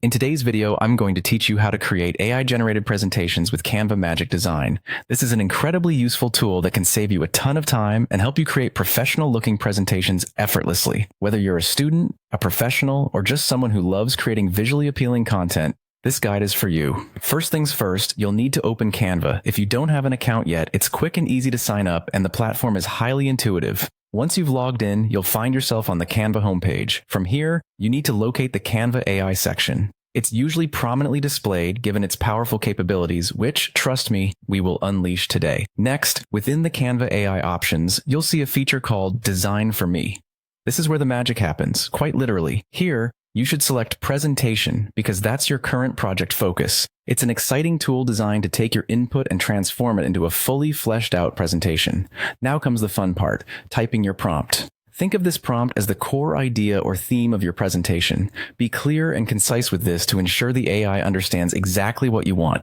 In today's video, I'm going to teach you how to create AI-generated presentations with Canva Magic Design. This is an incredibly useful tool that can save you a ton of time and help you create professional-looking presentations effortlessly. Whether you're a student, a professional, or just someone who loves creating visually appealing content, this guide is for you. First things first, you'll need to open Canva. If you don't have an account yet, it's quick and easy to sign up, and the platform is highly intuitive. Once you've logged in, you'll find yourself on the Canva homepage. From here, you need to locate the Canva AI section. It's usually prominently displayed given its powerful capabilities, which, trust me, we will unleash today. Next, within the Canva AI options, you'll see a feature called Design for Me. This is where the magic happens, quite literally. Here, you should select Presentation because that's your current project focus. It's an exciting tool designed to take your input and transform it into a fully fleshed out presentation. Now comes the fun part, typing your prompt. Think of this prompt as the core idea or theme of your presentation. Be clear and concise with this to ensure the AI understands exactly what you want.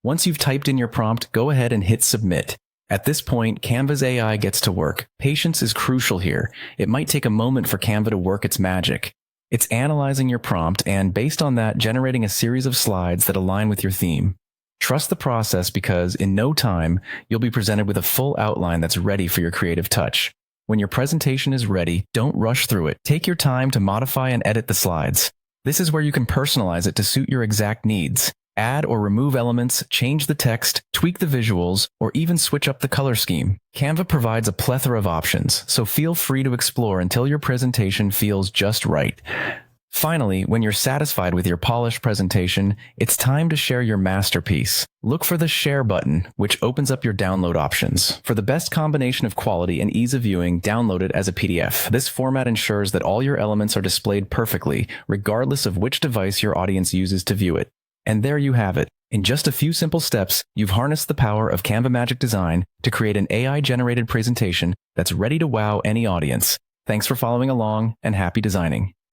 Once you've typed in your prompt, go ahead and hit Submit. At this point, Canva's AI gets to work. Patience is crucial here. It might take a moment for Canva to work its magic. It's analyzing your prompt and, based on that, generating a series of slides that align with your theme. Trust the process because, in no time, you'll be presented with a full outline that's ready for your creative touch. When your presentation is ready, don't rush through it. Take your time to modify and edit the slides. This is where you can personalize it to suit your exact needs. Add or remove elements, change the text, tweak the visuals, or even switch up the color scheme. Canva provides a plethora of options, so feel free to explore until your presentation feels just right. Finally, when you're satisfied with your polished presentation, it's time to share your masterpiece. Look for the Share button, which opens up your download options. For the best combination of quality and ease of viewing, download it as a PDF. This format ensures that all your elements are displayed perfectly, regardless of which device your audience uses to view it. And there you have it. In just a few simple steps, you've harnessed the power of Canva Magic Design to create an AI-generated presentation that's ready to wow any audience. Thanks for following along, and happy designing.